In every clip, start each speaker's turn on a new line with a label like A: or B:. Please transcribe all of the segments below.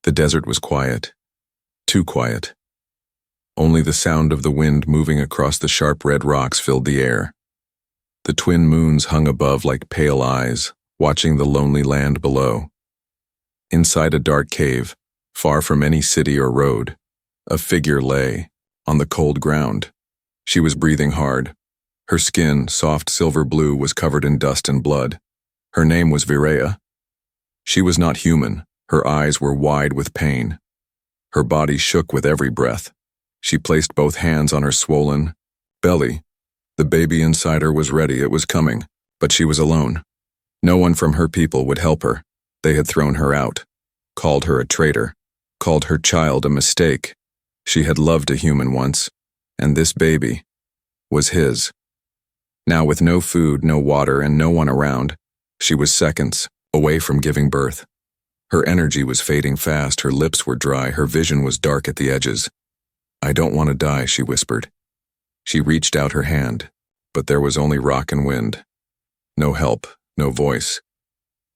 A: The desert was quiet. Too quiet. Only the sound of the wind moving across the sharp red rocks filled the air. The twin moons hung above like pale eyes, watching the lonely land below. Inside a dark cave, far from any city or road, a figure lay, on the cold ground. She was breathing hard. Her skin, soft silver blue, was covered in dust and blood. Her name was Viraya. She was not human. Her eyes were wide with pain. Her body shook with every breath. She placed both hands on her swollen belly. The baby inside her was ready, it was coming, but she was alone. No one from her people would help her. They had thrown her out, called her a traitor, called her child a mistake. She had loved a human once, and this baby was his. Now, with no food, no water, and no one around, she was seconds away from giving birth. Her energy was fading fast, her lips were dry, her vision was dark at the edges. "I don't want to die," she whispered. She reached out her hand, but there was only rock and wind. No help, no voice,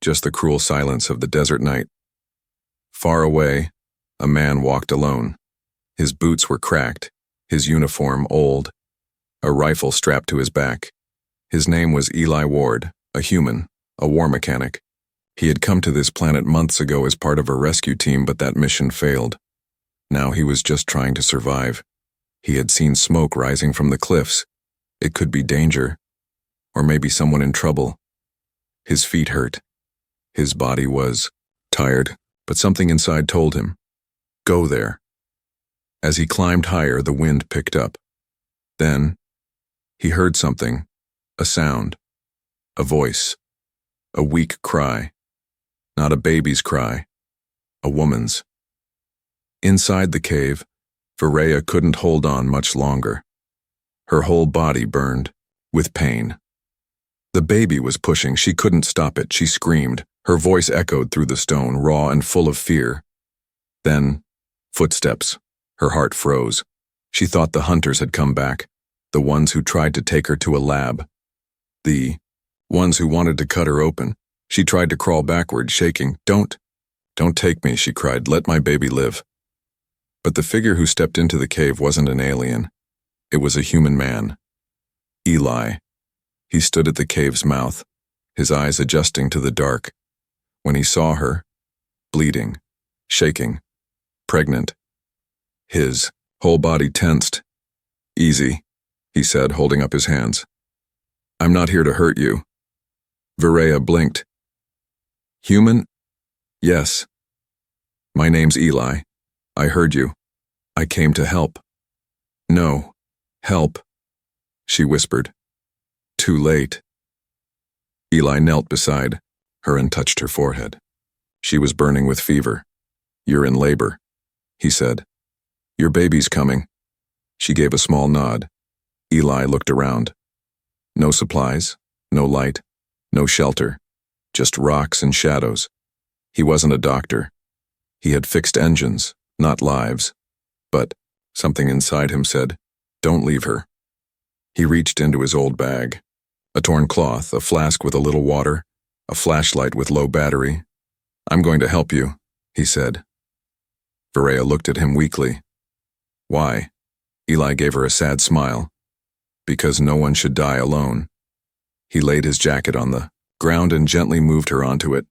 A: just the cruel silence of the desert night. Far away, a man walked alone. His boots were cracked, his uniform old, a rifle strapped to his back. His name was Eli Ward, a human, a war mechanic. He had come to this planet months ago as part of a rescue team, but that mission failed. Now he was just trying to survive. He had seen smoke rising from the cliffs. It could be danger, or maybe someone in trouble. His feet hurt. His body was tired, but something inside told him, "Go there." As he climbed higher, the wind picked up. Then, he heard something, a sound, a voice, a weak cry. Not a baby's cry, a woman's. Inside the cave, Viraya couldn't hold on much longer. Her whole body burned, with pain. The baby was pushing, she couldn't stop it, she screamed. Her voice echoed through the stone, raw and full of fear. Then, footsteps. Her heart froze. She thought the hunters had come back, the ones who tried to take her to a lab. The ones who wanted to cut her open. She tried to crawl backward, shaking. Don't take me," she cried. "Let my baby live." But the figure who stepped into the cave wasn't an alien. It was a human man. Eli. He stood at the cave's mouth, his eyes adjusting to the dark. When he saw her, bleeding, shaking, pregnant, his whole body tensed. "Easy," he said, holding up his hands. "I'm not here to hurt you." Viraya blinked. "Human? Yes. My name's Eli. I heard you. I came to help." "No. Help," she whispered. "Too late." Eli knelt beside her and touched her forehead. She was burning with fever. "You're in labor," he said. "Your baby's coming." She gave a small nod. Eli looked around. No supplies, no light, no shelter, just rocks and shadows. He wasn't a doctor. He had fixed engines, not lives. But something inside him said, "Don't leave her." He reached into his old bag. A torn cloth, a flask with a little water, a flashlight with low battery. "I'm going to help you," he said. Viraya looked at him weakly. "Why?" Eli gave her a sad smile. "Because no one should die alone." He laid his jacket on the ground and gently moved her onto it.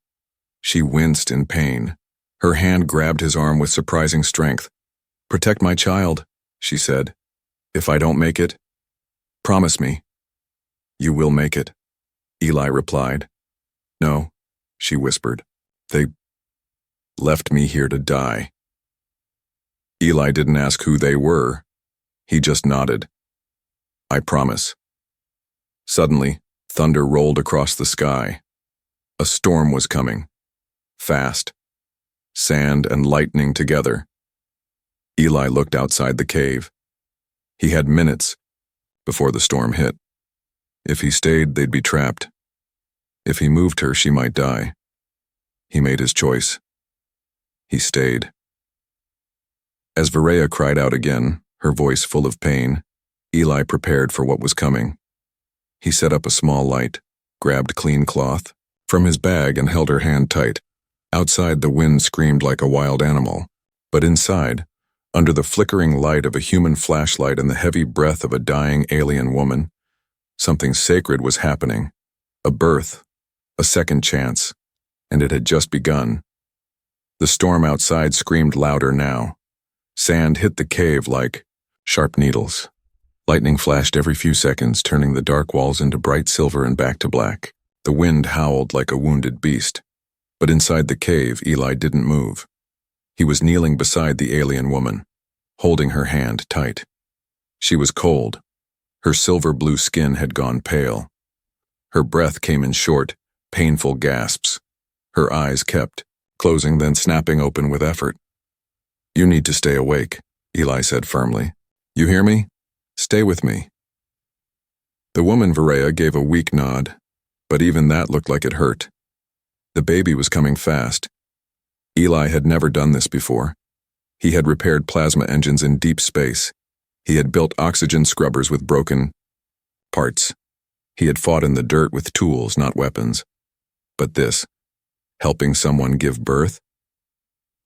A: She winced in pain. Her hand grabbed his arm with surprising strength. "Protect my child," she said. "If I don't make it, promise me." "You will make it," Eli replied. "No," she whispered. "They left me here to die." Eli didn't ask who they were. He just nodded. "I promise." Suddenly, thunder rolled across the sky. A storm was coming. Fast. Sand and lightning together. Eli looked outside the cave. He had minutes before the storm hit. If he stayed, they'd be trapped. If he moved her, she might die. He made his choice. He stayed. As Viraya cried out again, her voice full of pain, Eli prepared for what was coming. He set up a small light, grabbed clean cloth from his bag and held her hand tight. Outside, the wind screamed like a wild animal, but inside, under the flickering light of a human flashlight and the heavy breath of a dying alien woman, something sacred was happening. A birth, a second chance, and it had just begun. The storm outside screamed louder now. Sand hit the cave like sharp needles. Lightning flashed every few seconds, turning the dark walls into bright silver and back to black. The wind howled like a wounded beast. But inside the cave, Eli didn't move. He was kneeling beside the alien woman, holding her hand tight. She was cold. Her silver-blue skin had gone pale. Her breath came in short, painful gasps. Her eyes kept closing, then snapping open with effort. "You need to stay awake," Eli said firmly. "You hear me? Stay with me." The woman, Varaya, gave a weak nod, but even that looked like it hurt. The baby was coming fast. Eli had never done this before. He had repaired plasma engines in deep space. He had built oxygen scrubbers with broken parts. He had fought in the dirt with tools, not weapons. But this, helping someone give birth?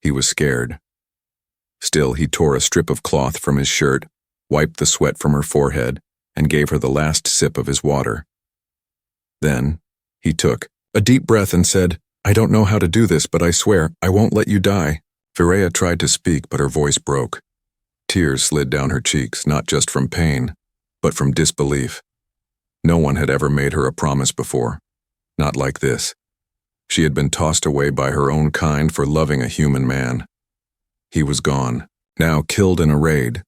A: He was scared. Still, he tore a strip of cloth from his shirt, wiped the sweat from her forehead, and gave her the last sip of his water. Then, he took a deep breath and said, "I don't know how to do this, but I swear, I won't let you die." Varaya tried to speak, but her voice broke. Tears slid down her cheeks, not just from pain, but from disbelief. No one had ever made her a promise before. Not like this. She had been tossed away by her own kind for loving a human man. He was gone, now killed in a raid.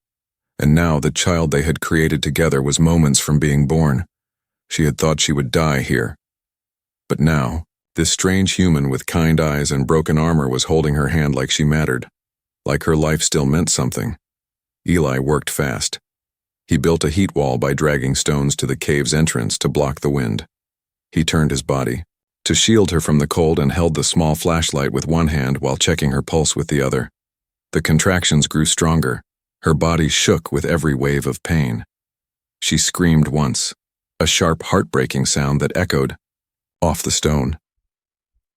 A: And now the child they had created together was moments from being born. She had thought she would die here. But now, this strange human with kind eyes and broken armor was holding her hand like she mattered, like her life still meant something. Eli worked fast. He built a heat wall by dragging stones to the cave's entrance to block the wind. He turned his body to shield her from the cold and held the small flashlight with one hand while checking her pulse with the other. The contractions grew stronger. Her body shook with every wave of pain. She screamed once, a sharp, heartbreaking sound that echoed off the stone.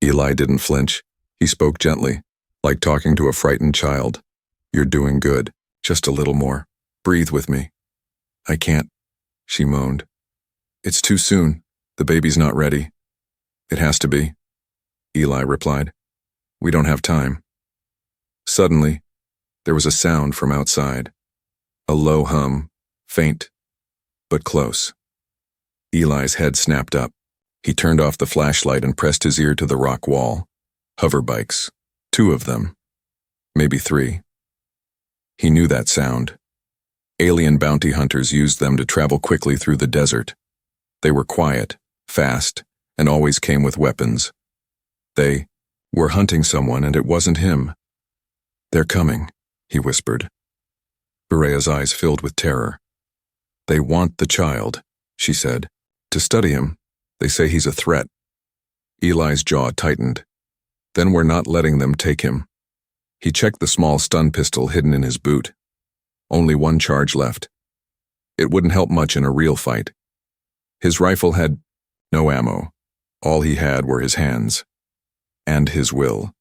A: Eli didn't flinch. He spoke gently, like talking to a frightened child. "You're doing good. Just a little more. Breathe with me." "I can't," she moaned. "It's too soon. The baby's not ready." "It has to be," Eli replied. "We don't have time." Suddenly, there was a sound from outside. A low hum, faint, but close. Eli's head snapped up. He turned off the flashlight and pressed his ear to the rock wall. Hover bikes. 2 of them. Maybe 3. He knew that sound. Alien bounty hunters used them to travel quickly through the desert. They were quiet, fast, and always came with weapons. They were hunting someone, and it wasn't him. "They're coming," he whispered. Varaya's eyes filled with terror. "They want the child," she said. "To study him. They say he's a threat." Eli's jaw tightened. "Then we're not letting them take him." He checked the small stun pistol hidden in his boot. Only 1 charge left. It wouldn't help much in a real fight. His rifle had no ammo. All he had were his hands. And his will.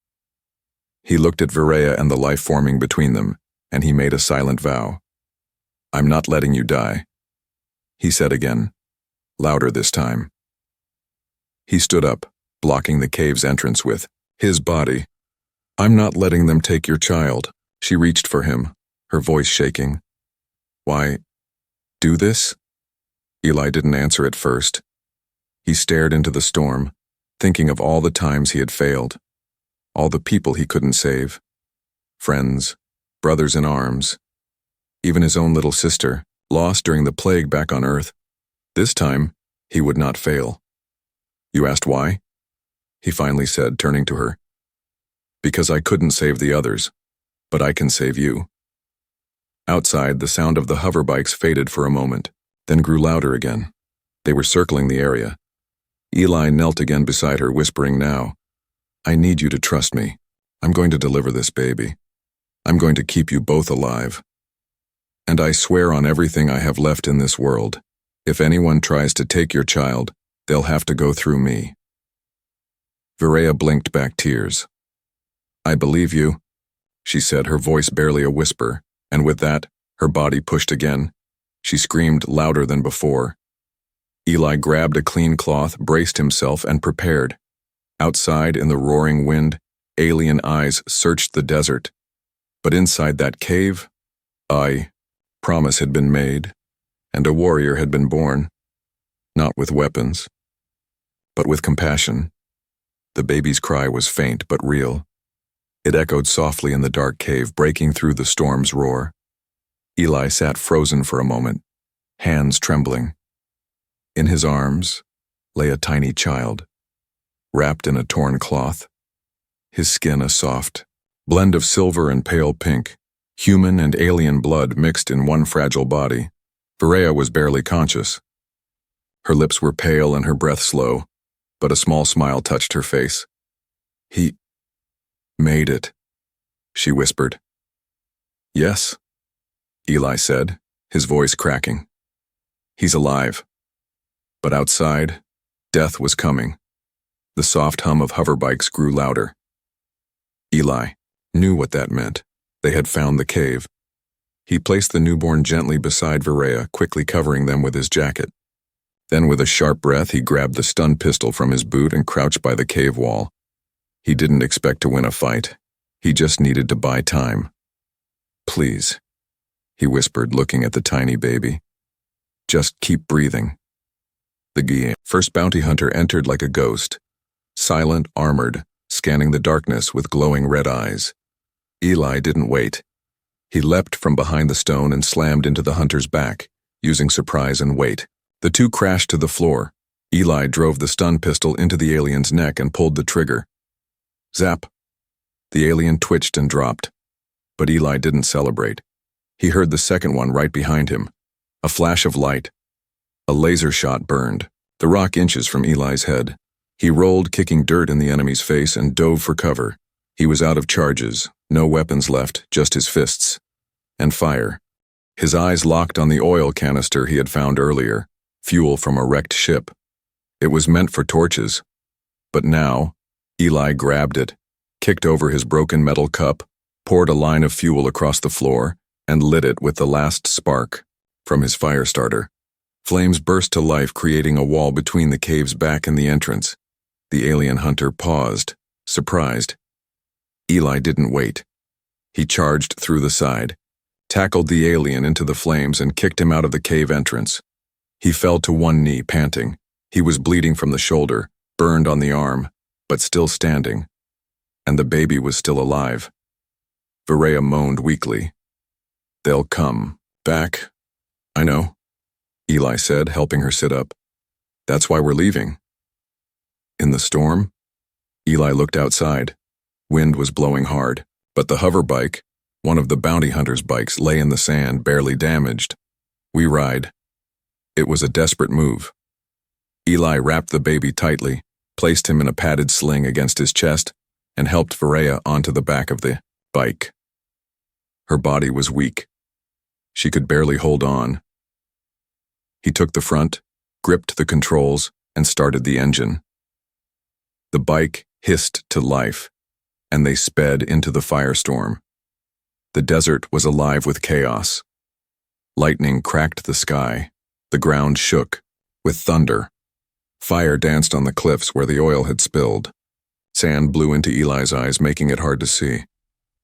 A: He looked at Varaya and the life forming between them, and he made a silent vow. "I'm not letting you die," he said again, louder this time. He stood up, blocking the cave's entrance with his body. "I'm not letting them take your child." She reached for him, her voice shaking. "Why, do this?" Eli didn't answer at first. He stared into the storm, thinking of all the times he had failed, all the people he couldn't save. Friends, brothers in arms, even his own little sister, lost during the plague back on Earth. This time, he would not fail. "You asked why?" he finally said, turning to her. "Because I couldn't save the others, but I can save you." Outside, the sound of the hoverbikes faded for a moment, then grew louder again. They were circling the area. Eli knelt again beside her, whispering now, "I need you to trust me. I'm going to deliver this baby. I'm going to keep you both alive. And I swear on everything I have left in this world, if anyone tries to take your child, they'll have to go through me." Varaya blinked back tears. I believe you, she said, her voice barely a whisper, and with that, her body pushed again. She screamed louder than before. Eli grabbed a clean cloth, braced himself, and prepared. Outside, in the roaring wind, alien eyes searched the desert. But inside that cave, promise had been made, and a warrior had been born, not with weapons, but with compassion. The baby's cry was faint but real. It echoed softly in the dark cave, breaking through the storm's roar. Eli sat frozen for a moment, hands trembling. In his arms lay a tiny child, wrapped in a torn cloth, his skin a soft blend of silver and pale pink, human and alien blood mixed in one fragile body. Varea was barely conscious. Her lips were pale and her breath slow, but a small smile touched her face. He made it, she whispered. Yes, Eli said, his voice cracking. He's alive. But outside, death was coming. The soft hum of hoverbikes grew louder. Eli knew what that meant. They had found the cave. He placed the newborn gently beside Varea, quickly covering them with his jacket. Then with a sharp breath, he grabbed the stun pistol from his boot and crouched by the cave wall. He didn't expect to win a fight. He just needed to buy time. Please, he whispered, looking at the tiny baby. Just keep breathing. The first bounty hunter entered like a ghost, silent, armored, scanning the darkness with glowing red eyes. Eli didn't wait. He leapt from behind the stone and slammed into the hunter's back, using surprise and weight. The two crashed to the floor. Eli drove the stun pistol into the alien's neck and pulled the trigger. Zap! The alien twitched and dropped. But Eli didn't celebrate. He heard the second one right behind him. A flash of light. A laser shot burned, the rock inches from Eli's head. He rolled, kicking dirt in the enemy's face, and dove for cover. He was out of charges, no weapons left, just his fists. And fire. His eyes locked on the oil canister he had found earlier, fuel from a wrecked ship. It was meant for torches. But now, Eli grabbed it, kicked over his broken metal cup, poured a line of fuel across the floor, and lit it with the last spark from his fire starter. Flames burst to life, creating a wall between the cave's back and the entrance. The alien hunter paused, surprised. Eli didn't wait. He charged through the side, tackled the alien into the flames, and kicked him out of the cave entrance. He fell to one knee, panting. He was bleeding from the shoulder, burned on the arm, but still standing. And the baby was still alive. Varea moaned weakly. They'll come back. I know, Eli said, helping her sit up. That's why we're leaving. In the storm, Eli looked outside. Wind was blowing hard, but the hoverbike, one of the bounty hunter's bikes, lay in the sand, barely damaged. We ride. It was a desperate move. Eli wrapped the baby tightly, placed him in a padded sling against his chest, and helped Varea onto the back of the bike. Her body was weak. She could barely hold on. He took the front, gripped the controls, and started the engine. The bike hissed to life, and they sped into the firestorm. The desert was alive with chaos. Lightning cracked the sky. The ground shook with thunder. Fire danced on the cliffs where the oil had spilled. Sand blew into Eli's eyes, making it hard to see.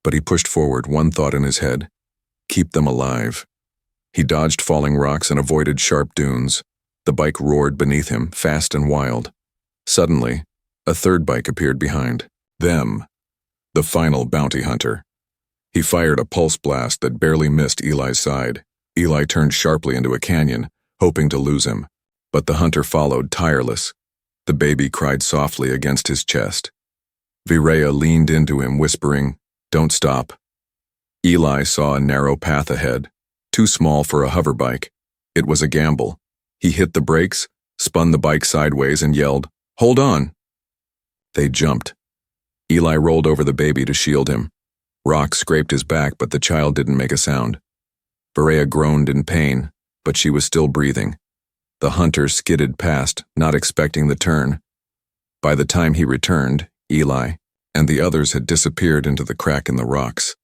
A: But he pushed forward, one thought in his head: keep them alive. He dodged falling rocks and avoided sharp dunes. The bike roared beneath him, fast and wild. Suddenly, a third bike appeared behind them, the final bounty hunter. He fired a pulse blast that barely missed Eli's side. Eli turned sharply into a canyon, hoping to lose him. But the hunter followed, tireless. The baby cried softly against his chest. Varea leaned into him, whispering, "Don't stop." Eli saw a narrow path ahead, too small for a hoverbike. It was a gamble. He hit the brakes, spun the bike sideways, and yelled, "Hold on!" They jumped. Eli rolled over the baby to shield him. Rocks scraped his back, but the child didn't make a sound. Varea groaned in pain, but she was still breathing. The hunter skidded past, not expecting the turn. By the time he returned, Eli and the others had disappeared into the crack in the rocks,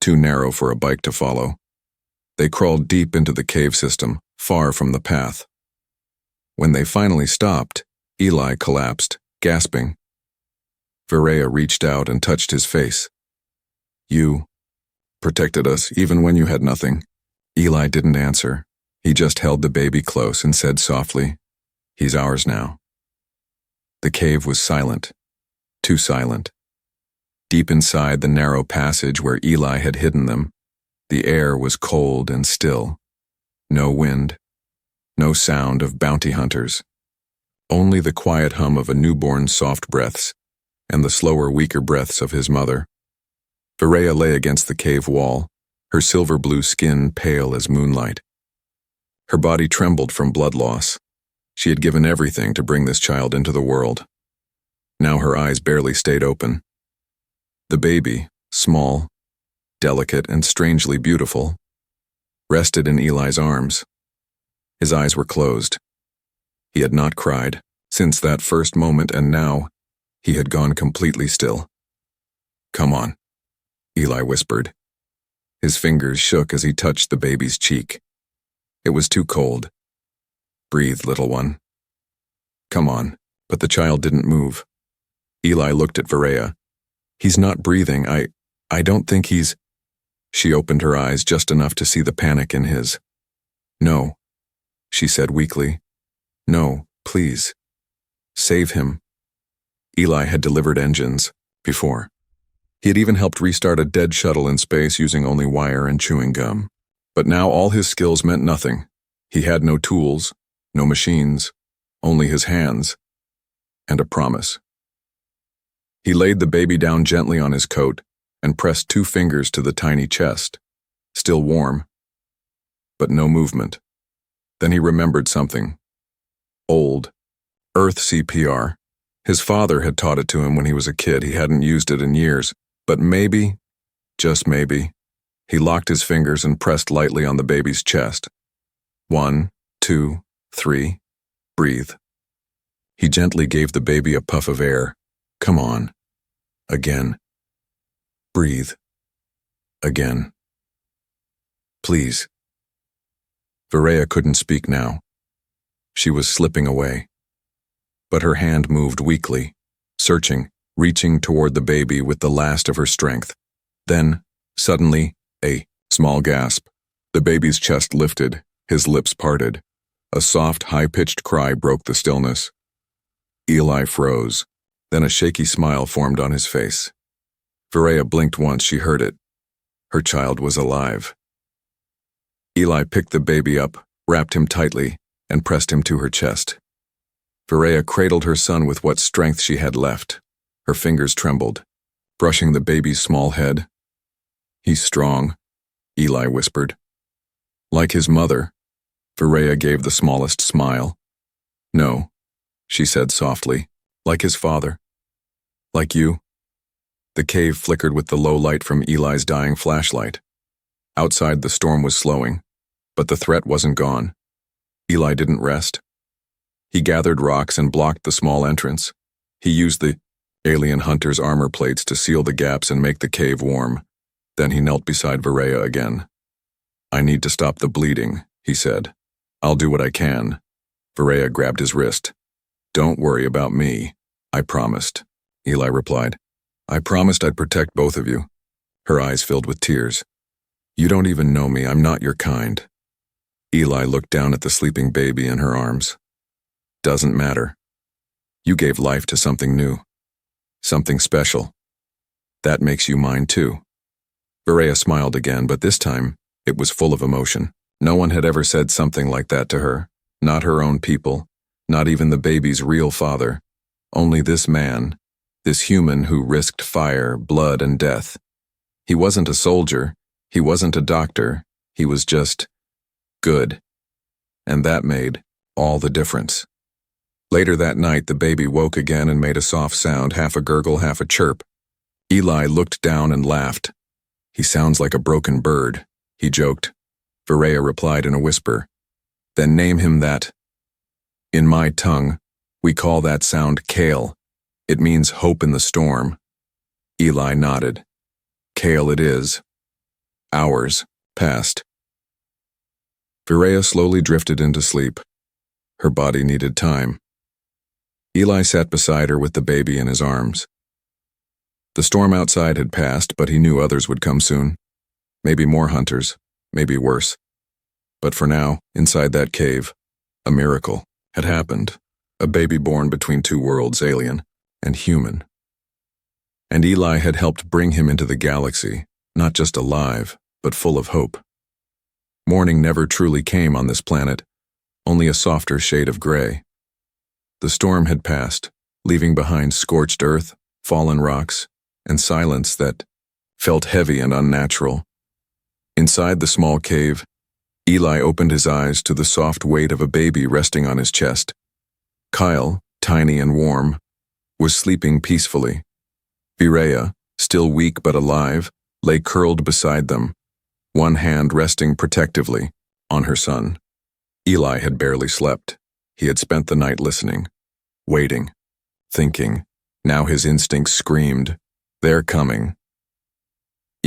A: too narrow for a bike to follow. They crawled deep into the cave system, far from the path. When they finally stopped, Eli collapsed, gasping. Viraya reached out and touched his face. "You protected us even when you had nothing." Eli didn't answer. He just held the baby close and said softly, "He's ours now." The cave was silent, too silent. Deep inside the narrow passage where Eli had hidden them, the air was cold and still. No wind, no sound of bounty hunters. Only the quiet hum of a newborn's soft breaths and the slower, weaker breaths of his mother. Viraya lay against the cave wall, her silver-blue skin pale as moonlight. Her body trembled from blood loss. She had given everything to bring this child into the world. Now her eyes barely stayed open. The baby, small, delicate, and strangely beautiful, rested in Eli's arms. His eyes were closed. He had not cried since that first moment, and now he had gone completely still. "Come on," Eli whispered. His fingers shook as he touched the baby's cheek. It was too cold. "Breathe, little one." "Come on," but the child didn't move. Eli looked at Viraya. "He's not breathing. I don't think he's—" She opened her eyes just enough to see the panic in his. "No," she said weakly. "No, please. Save him." Eli had delivered engines before. He had even helped restart a dead shuttle in space using only wire and chewing gum. But now all his skills meant nothing. He had no tools, no machines, only his hands, and a promise. He laid the baby down gently on his coat and pressed 2 fingers to the tiny chest, still warm, but no movement. Then he remembered something. Old, Earth CPR. His father had taught it to him when he was a kid. He hadn't used it in years, but maybe, just maybe, he locked his fingers and pressed lightly on the baby's chest. 1, 2, 3, breathe. He gently gave the baby a puff of air. "Come on." Again. "Breathe." Again. "Please." Viraya couldn't speak now. She was slipping away. But her hand moved weakly, searching, reaching toward the baby with the last of her strength. Then, suddenly, a small gasp. The baby's chest lifted, his lips parted. A soft, high-pitched cry broke the stillness. Eli froze. Then a shaky smile formed on his face. Viraya blinked once she heard it. Her child was alive. Eli picked the baby up, wrapped him tightly, and pressed him to her chest. Viraya cradled her son with what strength she had left. Her fingers trembled, brushing the baby's small head. "He's strong," Eli whispered. Like his mother, Viraya gave the smallest smile. "No," she said softly, "like his father. Like you." The cave flickered with the low light from Eli's dying flashlight. Outside, the storm was slowing, but the threat wasn't gone. Eli didn't rest. He gathered rocks and blocked the small entrance. He used the alien hunter's armor plates to seal the gaps and make the cave warm. Then he knelt beside Viraya again. "I need to stop the bleeding," he said. "I'll do what I can." Viraya grabbed his wrist. "Don't worry about me. I promised," Eli replied. "I promised I'd protect both of you." Her eyes filled with tears. "You don't even know me. I'm not your kind." Eli looked down at the sleeping baby in her arms. "Doesn't matter. You gave life to something new. Something special. That makes you mine too." Viraya smiled again, but this time it was full of emotion. No one had ever said something like that to her. Not her own people. Not even the baby's real father. Only this man. This human who risked fire, blood, and death. He wasn't a soldier. He wasn't a doctor. He was just good. And that made all the difference. Later that night, the baby woke again and made a soft sound, half a gurgle, half a chirp. Eli looked down and laughed. "He sounds like a broken bird," he joked. Viraya replied in a whisper. "Then name him that." "In my tongue, we call that sound kale. It means hope in the storm." Eli nodded. Kale it is. Hours passed. Viraya slowly drifted into sleep. Her body needed time. Eli sat beside her with the baby in his arms. The storm outside had passed, but he knew others would come soon. Maybe more hunters, maybe worse. But for now, inside that cave, a miracle had happened. A baby born between two worlds, alien and human. And Eli had helped bring him into the galaxy, not just alive, but full of hope. Morning never truly came on this planet, only a softer shade of gray. The storm had passed, leaving behind scorched earth, fallen rocks, and silence that felt heavy and unnatural. Inside the small cave, Eli opened his eyes to the soft weight of a baby resting on his chest. Kyle, tiny and warm, was sleeping peacefully. Viraya, still weak but alive, lay curled beside them, one hand resting protectively on her son. Eli had barely slept. He had spent the night listening, waiting, thinking. Now his instincts screamed, "They're coming."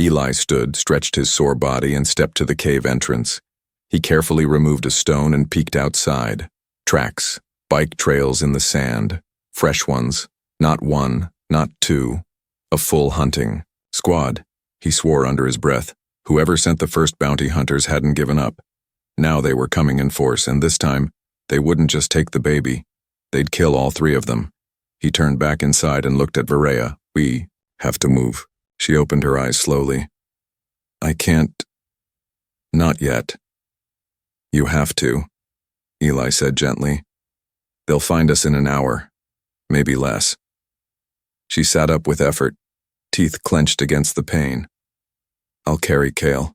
A: Eli stood, stretched his sore body, and stepped to the cave entrance. He carefully removed a stone and peeked outside. Tracks, bike trails in the sand, fresh ones, not one, not two. A full hunting squad, he swore under his breath. Whoever sent the first bounty hunters hadn't given up. Now they were coming in force, and this time, they wouldn't just take the baby. They'd kill all three of them. He turned back inside and looked at Viraya. "We have to move." She opened her eyes slowly. "I can't. Not yet." "You have to," Eli said gently. "They'll find us in an hour, maybe less." She sat up with effort, teeth clenched against the pain. "I'll carry Kale,"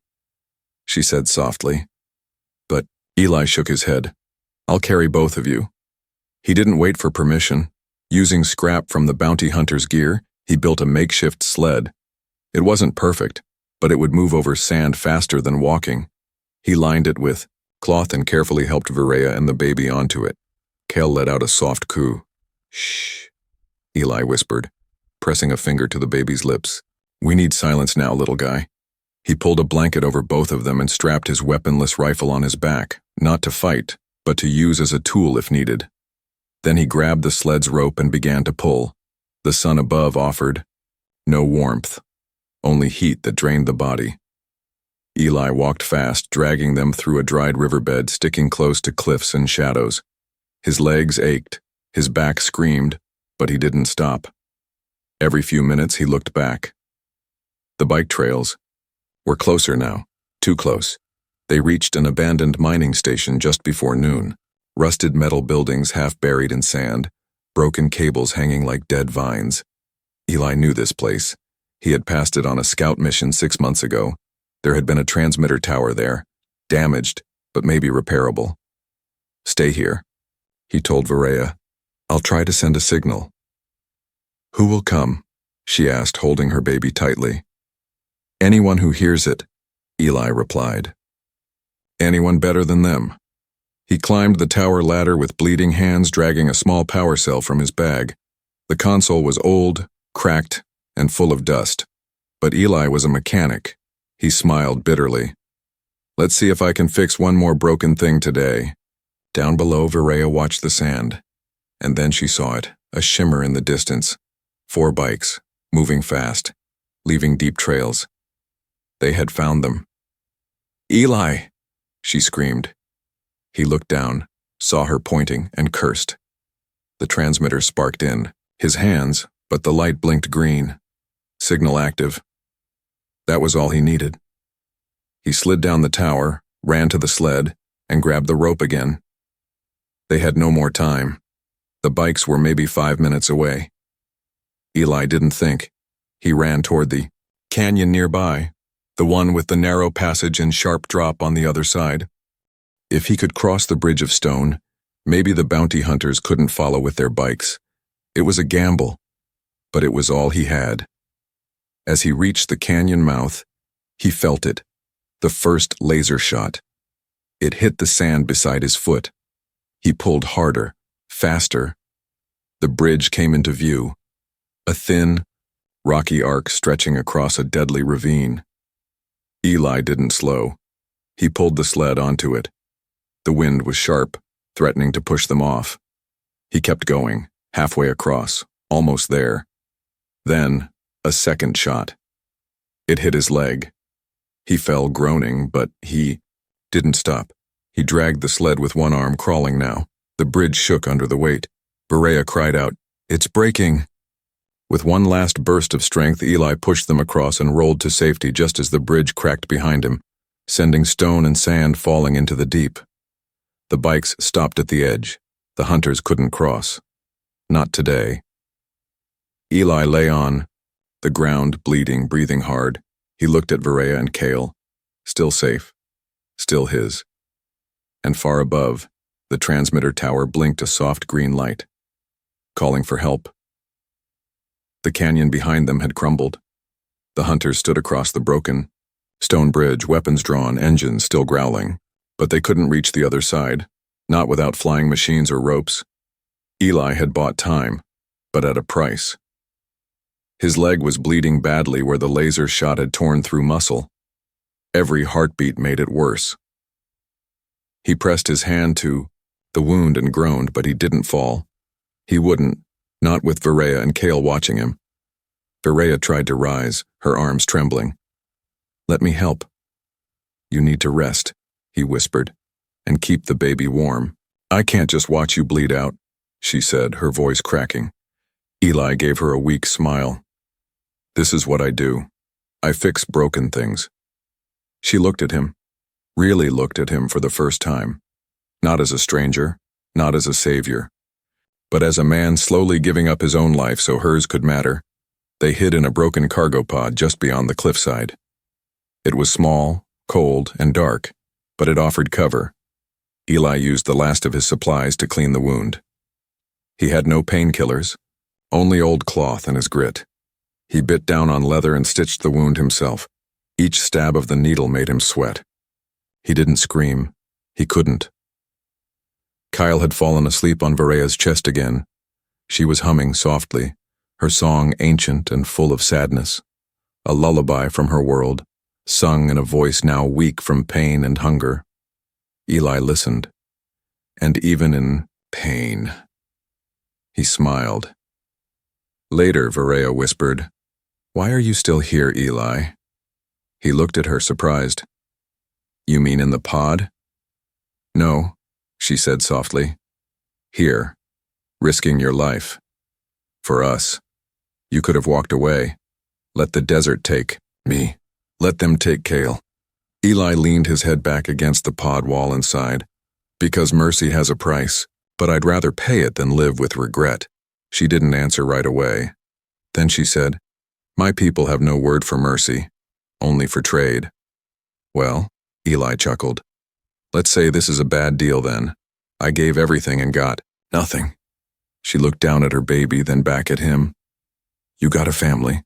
A: she said softly. But Eli shook his head. "I'll carry both of you." He didn't wait for permission. Using scrap from the bounty hunter's gear, he built a makeshift sled. It wasn't perfect, but it would move over sand faster than walking. He lined it with cloth and carefully helped Viraya and the baby onto it. Kale let out a soft coo. "Shh," Eli whispered, pressing a finger to the baby's lips. "We need silence now, little guy." He pulled a blanket over both of them and strapped his weaponless rifle on his back, not to fight, but to use as a tool if needed. Then he grabbed the sled's rope and began to pull. The sun above offered no warmth, only heat that drained the body. Eli walked fast, dragging them through a dried riverbed, sticking close to cliffs and shadows. His legs ached, his back screamed, but he didn't stop. Every few minutes he looked back. The bike trails were closer now, too close. They reached an abandoned mining station just before noon. Rusted metal buildings half buried in sand, broken cables hanging like dead vines. Eli knew this place. He had passed it on a scout mission 6 months ago. There had been a transmitter tower there, damaged, but maybe repairable. "Stay here," he told Viraya. "I'll try to send a signal." "Who will come?" she asked, holding her baby tightly. "Anyone who hears it," Eli replied. "Anyone better than them." He climbed the tower ladder with bleeding hands, dragging a small power cell from his bag. The console was old, cracked, and full of dust. But Eli was a mechanic. He smiled bitterly. "Let's see if I can fix one more broken thing today." Down below, Viraya watched the sand. And then she saw it, a shimmer in the distance. 4 bikes, moving fast, leaving deep trails. They had found them. "Eli!" she screamed. He looked down, saw her pointing, and cursed. The transmitter sparked in, his hands, but the light blinked green. Signal active. That was all he needed. He slid down the tower, ran to the sled, and grabbed the rope again. They had no more time. The bikes were maybe 5 minutes away. Eli didn't think. He ran toward the canyon nearby, the one with the narrow passage and sharp drop on the other side. If he could cross the bridge of stone, maybe the bounty hunters couldn't follow with their bikes. It was a gamble, but it was all he had. As he reached the canyon mouth, he felt it, the first laser shot. It hit the sand beside his foot. He pulled harder, faster. The bridge came into view, a thin, rocky arc stretching across a deadly ravine. Eli didn't slow. He pulled the sled onto it. The wind was sharp, threatening to push them off. He kept going, halfway across, almost there. Then, a second shot. It hit his leg. He fell groaning, but he didn't stop. He dragged the sled with one arm, crawling now. The bridge shook under the weight. Berea cried out, "It's breaking!" With one last burst of strength, Eli pushed them across and rolled to safety just as the bridge cracked behind him, sending stone and sand falling into the deep. The bikes stopped at the edge. The hunters couldn't cross. Not today. Eli lay on, the ground bleeding, breathing hard. He looked at Berea and Cale. Still safe. Still his. And far above, the transmitter tower blinked a soft green light, calling for help. The canyon behind them had crumbled. The hunters stood across the broken stone bridge, weapons drawn, engines still growling. But they couldn't reach the other side, not without flying machines or ropes. Eli had bought time, but at a price. His leg was bleeding badly where the laser shot had torn through muscle. Every heartbeat made it worse. He pressed his hand to the wound and groaned, but he didn't fall. He wouldn't, not with Berea and Cale watching him. Berea tried to rise, her arms trembling. "Let me help." "You need to rest," he whispered, "and keep the baby warm." "I can't just watch you bleed out," she said, her voice cracking. Eli gave her a weak smile. "This is what I do. I fix broken things." She looked at him, really looked at him for the first time. Not as a stranger, not as a savior, but as a man slowly giving up his own life so hers could matter. They hid in a broken cargo pod just beyond the cliffside. It was small, cold, and dark, but it offered cover. Eli used the last of his supplies to clean the wound. He had no painkillers, only old cloth and his grit. He bit down on leather and stitched the wound himself. Each stab of the needle made him sweat. He didn't scream. He couldn't. Kyle had fallen asleep on Berea's chest again. She was humming softly, her song ancient and full of sadness, a lullaby from her world, sung in a voice now weak from pain and hunger. Eli listened, and even in pain, he smiled. Later, Berea whispered, "Why are you still here, Eli?" He looked at her, surprised. "You mean in the pod?" "No," she said softly. "Here, risking your life. For us. You could have walked away. Let the desert take me. Let them take Cale." Eli leaned his head back against the pod wall and sighed. "Because mercy has a price, but I'd rather pay it than live with regret." She didn't answer right away. Then she said, "My people have no word for mercy, only for trade." "Well," Eli chuckled, "let's say this is a bad deal then. I gave everything and got nothing." She looked down at her baby, then back at him. "You got a family,"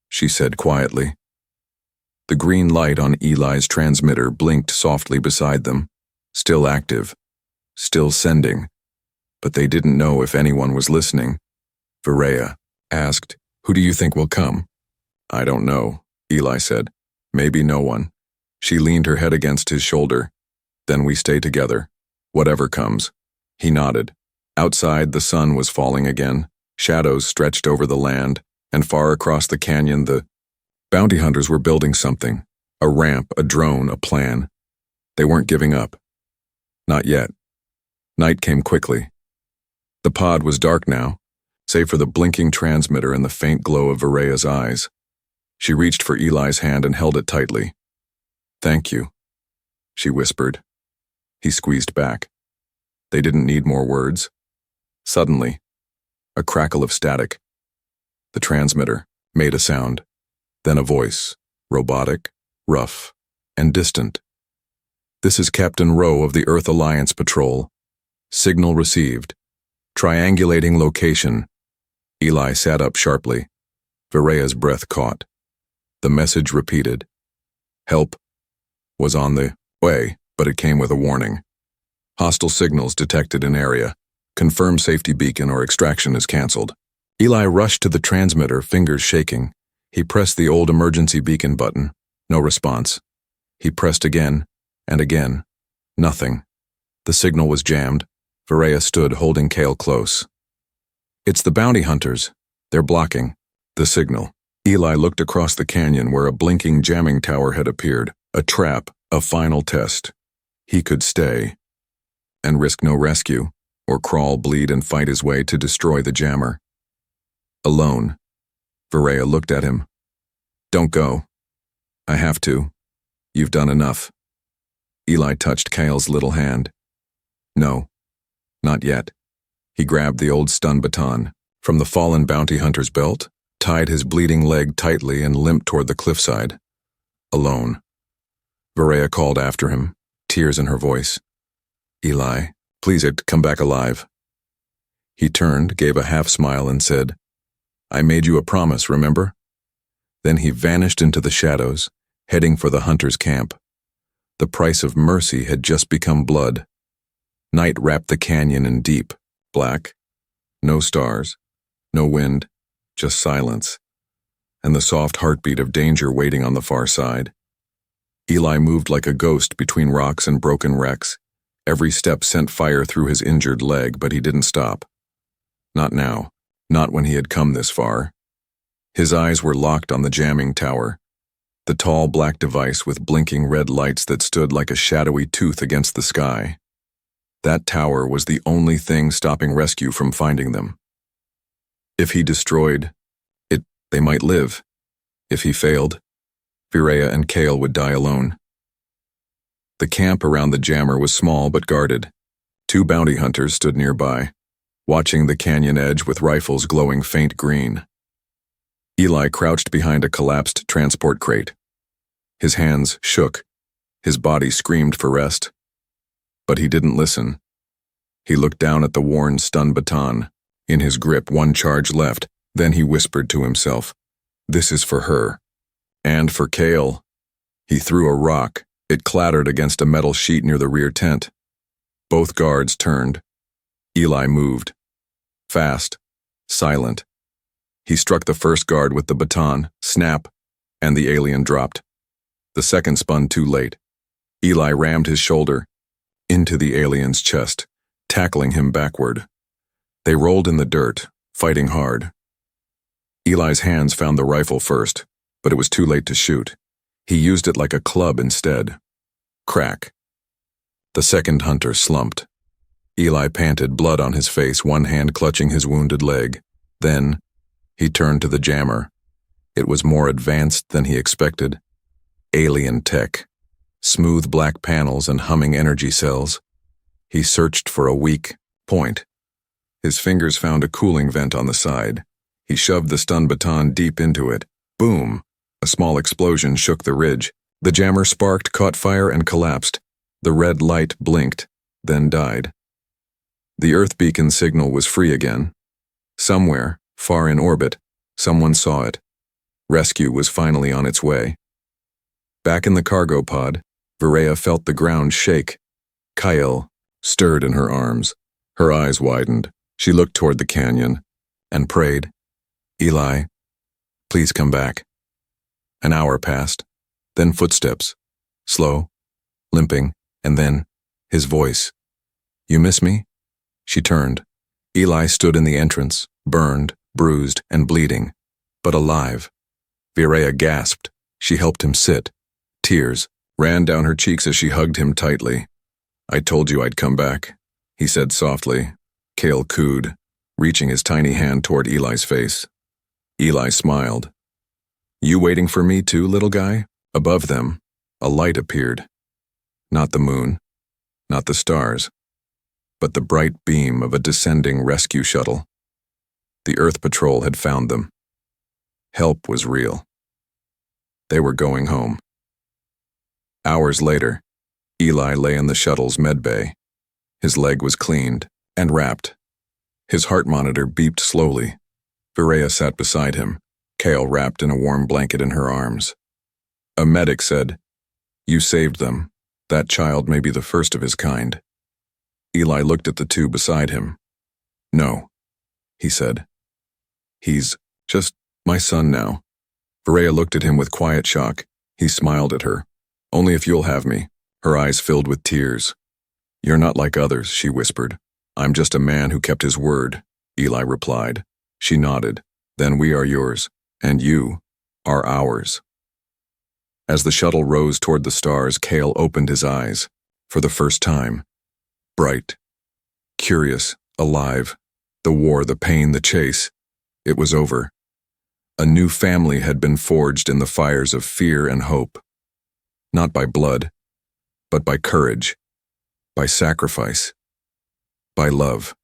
A: she said quietly. The green light on Eli's transmitter blinked softly beside them, still active, still sending, but they didn't know if anyone was listening. Berea asked, "Who do you think will come?" "I don't know," Eli said. "Maybe no one." She leaned her head against his shoulder. "Then we stay together, whatever comes." He nodded. Outside, the sun was falling again. Shadows stretched over the land, and far across the canyon the bounty hunters were building something. A ramp, a drone, a plan. They weren't giving up. Not yet. Night came quickly. The pod was dark now, save for the blinking transmitter and the faint glow of Berea's eyes. She reached for Eli's hand and held it tightly. "Thank you," she whispered. He squeezed back. They didn't need more words. Suddenly, a crackle of static. The transmitter made a sound, then a voice, robotic, rough, and distant. "This is Captain Rowe of the Earth Alliance Patrol. Signal received. Triangulating location." Eli sat up sharply. Berea's breath caught. The message repeated. Help was on the way, but it came with a warning. Hostile signals detected in area. Confirm safety beacon or extraction is cancelled. Eli rushed to the transmitter, fingers shaking. He pressed the old emergency beacon button. No response. He pressed again and again. Nothing. The signal was jammed. Varela stood, holding Cale close. "It's the bounty hunters. They're blocking the signal." Eli looked across the canyon where a blinking jamming tower had appeared. A trap, a final test. He could stay and risk no rescue, or crawl, bleed, and fight his way to destroy the jammer. Alone. Varela looked at him. "Don't go. I have to. You've done enough." Eli touched Cale's little hand. "No, not yet." He grabbed the old stun baton from the fallen bounty hunter's belt, tied his bleeding leg tightly, and limped toward the cliffside. Alone. Varela called after him, tears in her voice. "Eli, please come back alive." He turned, gave a half-smile, and said, "I made you a promise, remember?" Then he vanished into the shadows, heading for the hunter's camp. The price of mercy had just become blood. Night wrapped the canyon in deep black. No stars, no wind, just silence, and the soft heartbeat of danger waiting on the far side. Eli moved like a ghost between rocks and broken wrecks. Every step sent fire through his injured leg, but he didn't stop. Not now, not when he had come this far. His eyes were locked on the jamming tower, the tall black device with blinking red lights that stood like a shadowy tooth against the sky. That tower was the only thing stopping rescue from finding them. If he destroyed it, they might live. If he failed, Varela and Cale would die alone. The camp around the jammer was small but guarded. 2 bounty hunters stood nearby, watching the canyon edge with rifles glowing faint green. Eli crouched behind a collapsed transport crate. His hands shook. His body screamed for rest. But he didn't listen. He looked down at the worn stun baton. In his grip, 1 charge left. Then he whispered to himself, "This is for her. And for Cale." He threw a rock. It clattered against a metal sheet near the rear tent. Both guards turned. Eli moved. Fast. Silent. He struck the first guard with the baton, snap, and the alien dropped. The second spun too late. Eli rammed his shoulder into the alien's chest, tackling him backward. They rolled in the dirt, fighting hard. Eli's hands found the rifle first, but it was too late to shoot. He used it like a club instead. Crack. The second hunter slumped. Eli panted, blood on his face, one hand clutching his wounded leg. Then, he turned to the jammer. It was more advanced than he expected. Alien tech. Smooth black panels and humming energy cells. He searched for a weak point. His fingers found a cooling vent on the side. He shoved the stun baton deep into it. Boom! A small explosion shook the ridge. The jammer sparked, caught fire, and collapsed. The red light blinked, then died. The Earth beacon signal was free again. Somewhere, far in orbit, someone saw it. Rescue was finally on its way. Back in the cargo pod, Varela felt the ground shake. Cale stirred in her arms. Her eyes widened. She looked toward the canyon and prayed, "Eli, please come back." An hour passed, then footsteps, slow, limping, and then his voice. "You miss me?" She turned. Eli stood in the entrance, burned, bruised, and bleeding, but alive. Varela gasped. She helped him sit. Tears ran down her cheeks as she hugged him tightly. "I told you I'd come back," he said softly. Cale cooed, reaching his tiny hand toward Eli's face. Eli smiled. "You waiting for me too, little guy?" Above them, a light appeared. Not the moon, not the stars, but the bright beam of a descending rescue shuttle. The Earth Patrol had found them. Help was real. They were going home. Hours later, Eli lay in the shuttle's medbay. His leg was cleaned and wrapped. His heart monitor beeped slowly. Varela sat beside him, Cale wrapped in a warm blanket in her arms. A medic said, "You saved them. That child may be the first of his kind." Eli looked at the 2 beside him. "No," he said. He's just my son now. Varela looked at him with quiet shock. He smiled at her. Only if you'll have me. Her eyes filled with tears. You're not like others, she whispered. I'm just a man who kept his word, Eli replied. She nodded. Then we are yours, and you are ours. As the shuttle rose toward the stars, Cale opened his eyes. For the first time. Bright. Curious. Alive. The war, the pain, the chase. It was over. A new family had been forged in the fires of fear and hope. Not by blood, but by courage, by sacrifice, by love.